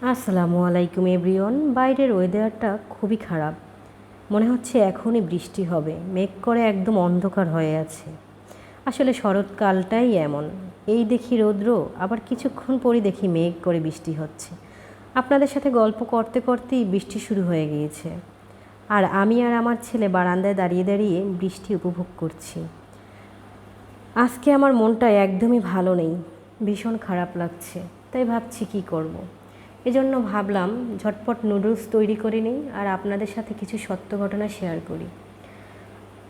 আসসালামু আলাইকুম এভরিওয়ান। বাইরের ওয়েদারটা খুবই খারাপ, মনে হচ্ছে এখনই বৃষ্টি হবে। মেঘ করে একদম অন্ধকার হয়ে আছে। আসলে শরৎকালটাই এমন, এই দেখি রৌদ্র, আবার কিছুক্ষণ পরই দেখি মেঘ করে বৃষ্টি হচ্ছে। আপনাদের সাথে গল্প করতে করতেই বৃষ্টি শুরু হয়ে গিয়েছে, আর আমি আর আমার ছেলে বারান্দায় দাঁড়িয়ে দাঁড়িয়ে বৃষ্টি উপভোগ করছি। আজকে আমার মনটা একদমই ভালো নেই, ভীষণ খারাপ লাগছে। তাই ভাবছি কি করব। এজন্য ভাবলাম ঝটপট নুডলস তৈরি করে নিই আর আপনাদের সাথে কিছু সত্য ঘটনা শেয়ার করি।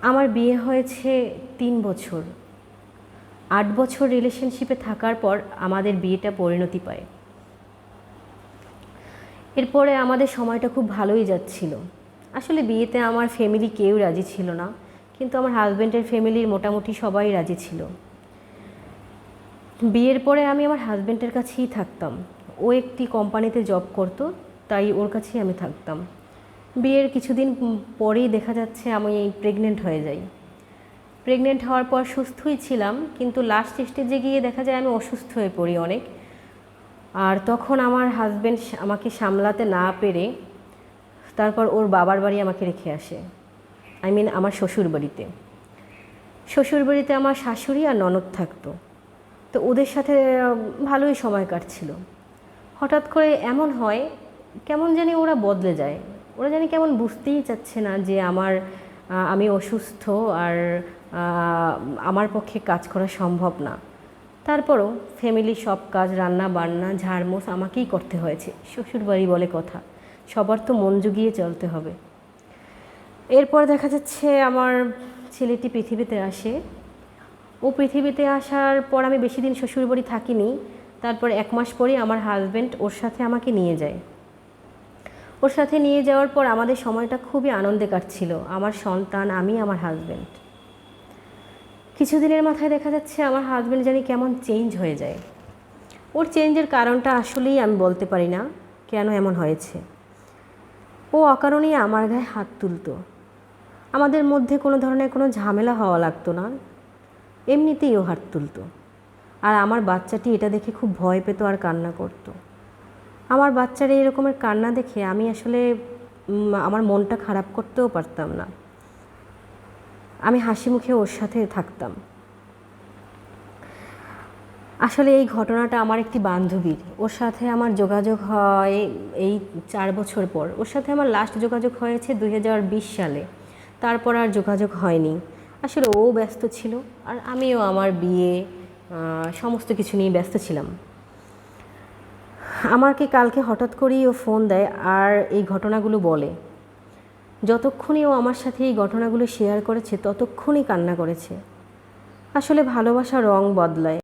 আমার বিয়ে হয়েছে 3 বছর। 8 বছর রিলেশনশিপে থাকার পর আমাদের বিয়েটা পরিণতি পায়। এরপরে আমাদের সময়টা খুব ভালোই যাচ্ছিল। আসলে বিয়েতে আমার ফ্যামিলি কেউ রাজি ছিল না, কিন্তু আমার হাজব্যান্ডের ফ্যামিলির মোটামুটি সবাই রাজি ছিল। বিয়ের পরে আমি আমার হাজব্যান্ডের কাছেই থাকতাম। ও একটি কোম্পানিতে জব করতো, তাই ওর কাছেই আমি থাকতাম। বিয়ের কিছুদিন পরেই দেখা যাচ্ছে আমি প্রেগনেন্ট হয়ে যাই। প্রেগনেন্ট হওয়ার পর সুস্থই ছিলাম, কিন্তু লাস্ট স্টেজে গিয়ে দেখা যায় আমি অসুস্থ হয়ে পড়ি অনেক। আর তখন আমার হাজব্যান্ড আমাকে সামলাতে না পেরে তারপর ওর বাবার বাড়ি আমাকে রেখে আসে। আমার শ্বশুরবাড়িতে। শ্বশুরবাড়িতে আমার শাশুড়ি আর ননদ থাকতো, তো ওদের সাথে ভালোই সময় কাটছিল। হঠাৎ করে এমন হয়, কেমন জানি ওরা বদলে যায়। ওরা জানি কেমন বুঝতেই চাচ্ছে না যে আমি অসুস্থ আর আমার পক্ষে কাজ করা সম্ভব না। তারপরও ফ্যামিলির সব কাজ, রান্না বান্না, ঝাড়মোছ আমাকেই করতে হয়েছে। শ্বশুরবাড়ি বলে কথা, সবার তো মন জুগিয়ে চলতে হবে। এরপর দেখা যাচ্ছে আমার ছেলেটি পৃথিবীতে আসে। ও পৃথিবীতে আসার পর আমি বেশি দিন শ্বশুরবাড়ি থাকিনি। তারপর 1 মাস পরেই আমার হাজব্যান্ড ওর সাথে আমাকে নিয়ে যায়। ওর সাথে নিয়ে যাওয়ার পর আমাদের সময়টা খুবই আনন্দে কাটছিল, আমার সন্তান, আমি, আমার হাজব্যান্ড। কিছুদিনের মাথায় দেখা যাচ্ছে আমার হাজব্যান্ড জানি কেমন চেঞ্জ হয়ে যায়। ওর চেঞ্জের কারণটা আসলেই আমি বলতে পারি না কেন এমন হয়েছে। ও অকারণেই আমার গায়ে হাত তুলতো। আমাদের মধ্যে কোনো ধরনের কোনো ঝামেলা হওয়া লাগতো না, এমনিতেই ও হাত তুলতো। আর আমার বাচ্চাটি এটা দেখে খুব ভয় পেত আর কান্না করত। আমার বাচ্চার এই রকমের কান্না দেখে আমি আসলে আমার মনটা খারাপ করতেও পারতাম না। আমি হাসি মুখে ওর সাথে থাকতাম। আসলে এই ঘটনাটা আমার একটি বান্ধবীর, ওর সাথে আমার যোগাযোগ হয় এই 4 বছর পর। ওর সাথে আমার লাস্ট যোগাযোগ হয়েছে 2020 সালে, তারপর আর যোগাযোগ হয়নি। আসলে ও ব্যস্ত ছিল আর আমিও আমার বিয়ে সমস্ত কিছু নিয়ে ব্যস্ত ছিলাম। আমাকে কালকে হঠাৎ করেই ও ফোন দেয় আর এই ঘটনাগুলো বলে। যতক্ষণই ও আমার সাথে এই ঘটনাগুলো শেয়ার করেছে ততক্ষণই কান্না করেছে। আসলে ভালোবাসা রং বদলায়।